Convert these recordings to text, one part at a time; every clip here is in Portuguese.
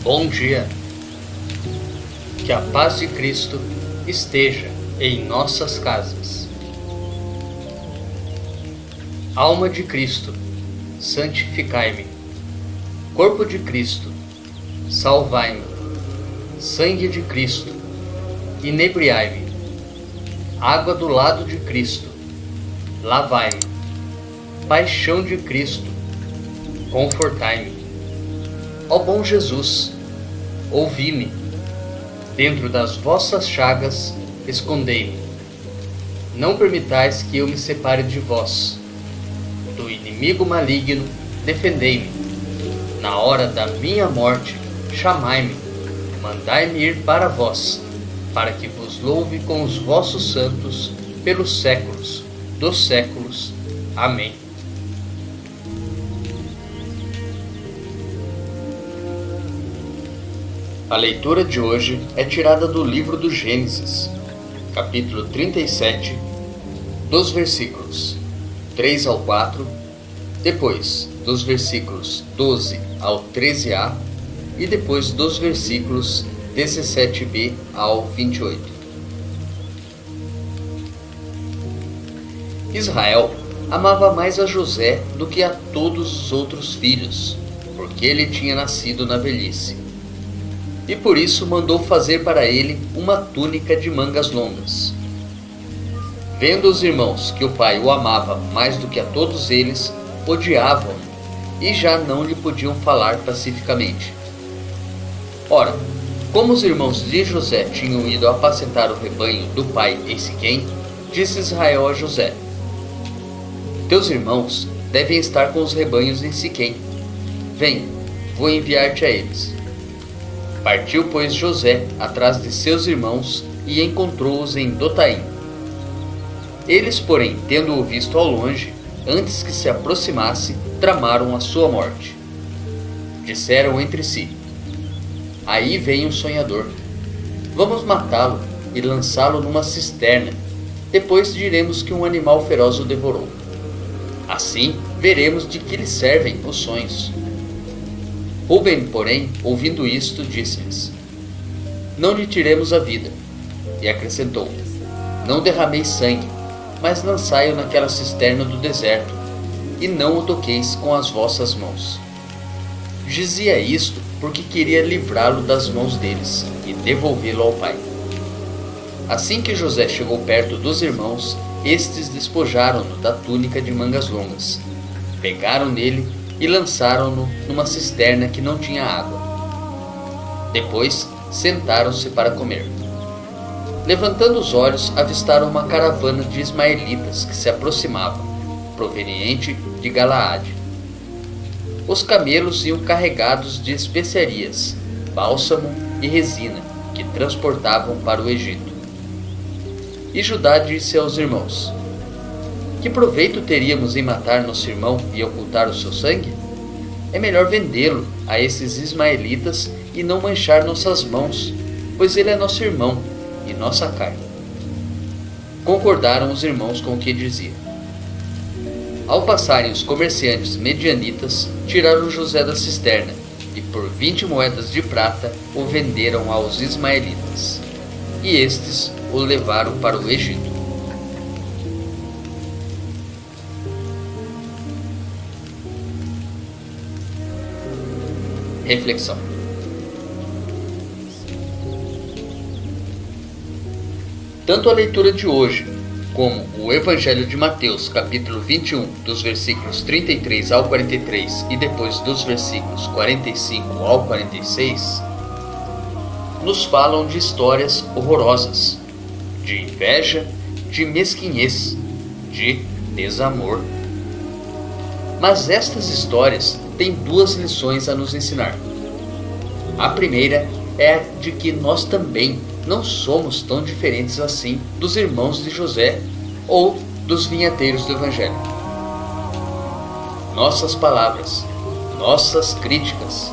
Bom dia. Que a paz de Cristo esteja em nossas casas. Alma de Cristo, santificai-me. Corpo de Cristo, salvai-me. Sangue de Cristo, inebriai-me. Água do lado de Cristo, lavai-me. Paixão de Cristo, confortai-me. Ó bom Jesus, ouvi-me. Dentro das vossas chagas, escondei-me. Não permitais que eu me separe de vós. Do inimigo maligno, defendei-me. Na hora da minha morte, chamai-me. Mandai-me ir para vós, para que vos louve com os vossos santos pelos séculos dos séculos. Amém. A leitura de hoje é tirada do livro do Gênesis, capítulo 37, dos versículos 3 ao 4, depois dos versículos 12 ao 13a e depois dos versículos 17b ao 28. Israel amava mais a José do que a todos os outros filhos, porque ele tinha nascido na velhice. E por isso mandou fazer para ele uma túnica de mangas longas. Vendo os irmãos que o pai o amava mais do que a todos eles, odiavam-no e já não lhe podiam falar pacificamente. Ora, como os irmãos de José tinham ido apacentar o rebanho do pai em Siquém, disse Israel a José: Teus irmãos devem estar com os rebanhos em Siquém. Vem, vou enviar-te a eles. Partiu, pois, José atrás de seus irmãos e encontrou-os em Dotaim. Eles, porém, tendo-o visto ao longe, antes que se aproximasse, tramaram a sua morte. Disseram entre si: Aí vem um sonhador. Vamos matá-lo e lançá-lo numa cisterna. Depois diremos que um animal feroz o devorou. Assim veremos de que lhe servem os sonhos. Rúben, porém, ouvindo isto, disse-lhes: Não lhe tiremos a vida. E acrescentou: Não derrameis sangue, mas lançai-o naquela cisterna do deserto, e não o toqueis com as vossas mãos. Dizia isto porque queria livrá-lo das mãos deles e devolvê-lo ao pai. Assim que José chegou perto dos irmãos, estes despojaram-no da túnica de mangas longas, pegaram nele e lançaram-no numa cisterna que não tinha água. Depois sentaram-se para comer. Levantando os olhos, avistaram uma caravana de ismaelitas que se aproximava, proveniente de Galaade. Os camelos iam carregados de especiarias, bálsamo e resina, que transportavam para o Egito. E Judá disse aos irmãos: Que proveito teríamos em matar nosso irmão e ocultar o seu sangue? É melhor vendê-lo a esses ismaelitas e não manchar nossas mãos, pois ele é nosso irmão e nossa carne. Concordaram os irmãos com o que dizia. Ao passarem os comerciantes medianitas, tiraram José da cisterna e por 20 moedas de prata o venderam aos ismaelitas. E estes o levaram para o Egito. Reflexão. Tanto a leitura de hoje, como o Evangelho de Mateus, capítulo 21, dos versículos 33 ao 43 e depois dos versículos 45 ao 46, nos falam de histórias horrorosas, de inveja, de mesquinhez, de desamor. Mas estas histórias têm duas lições a nos ensinar. A primeira é a de que nós também não somos tão diferentes assim dos irmãos de José ou dos vinhateiros do Evangelho. Nossas palavras, nossas críticas,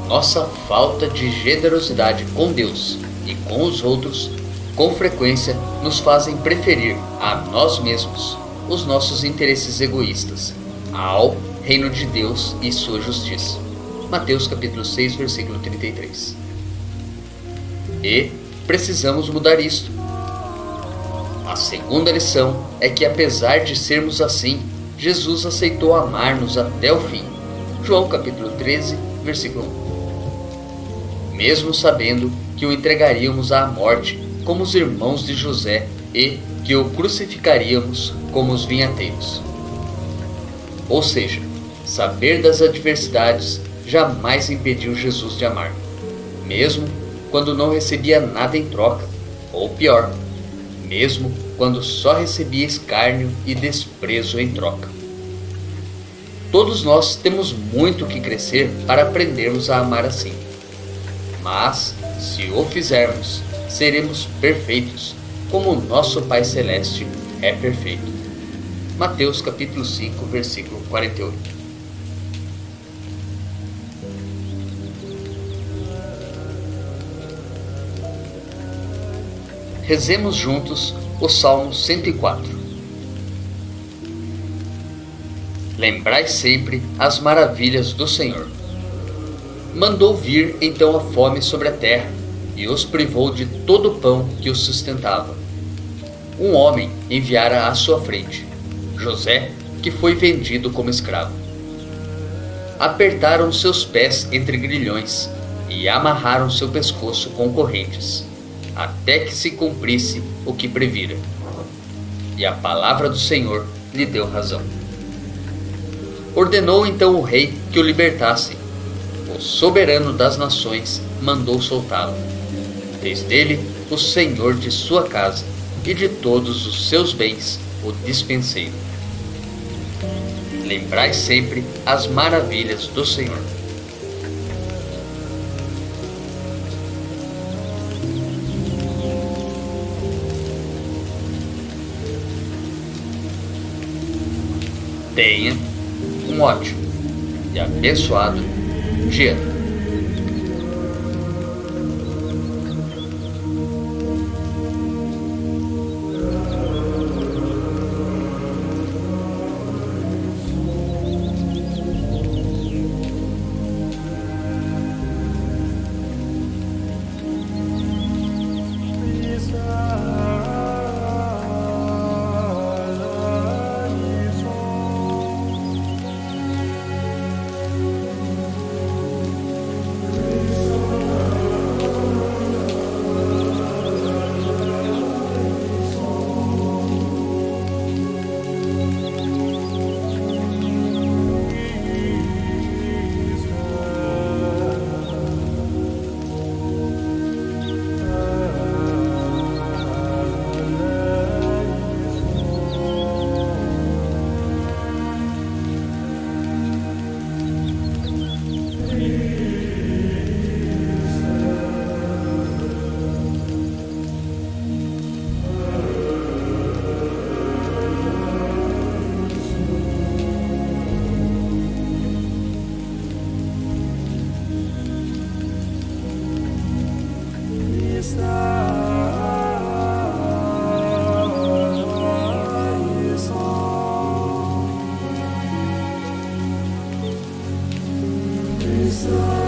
nossa falta de generosidade com Deus e com os outros, com frequência nos fazem preferir a nós mesmos os nossos interesses egoístas ao reino de Deus e sua justiça. Mateus capítulo 6, versículo 33. E precisamos mudar isto. A segunda lição é que, apesar de sermos assim, Jesus aceitou amar-nos até o fim. João capítulo 13, versículo 1. Mesmo sabendo que o entregaríamos à morte como os irmãos de José e que o crucificaríamos como os vinhateiros. Ou seja, saber das adversidades jamais impediu Jesus de amar, mesmo quando não recebia nada em troca, ou pior, mesmo quando só recebia escárnio e desprezo em troca. Todos nós temos muito que crescer para aprendermos a amar assim. Mas, se o fizermos, seremos perfeitos, como o nosso Pai Celeste é perfeito. Mateus capítulo 5, versículo 48. Rezemos juntos o Salmo 104. Lembrai sempre as maravilhas do Senhor. Mandou vir então a fome sobre a terra, e os privou de todo o pão que os sustentava. Um homem enviara à sua frente, José, que foi vendido como escravo. Apertaram seus pés entre grilhões e amarraram seu pescoço com correntes, até que se cumprisse o que previra. E a palavra do Senhor lhe deu razão. Ordenou então o rei que o libertasse. O soberano das nações mandou soltá-lo. Fez dele o senhor de sua casa e de todos os seus bens o despenseiro. Lembrai sempre as maravilhas do Senhor. Tenha um ótimo e abençoado dia. Lord.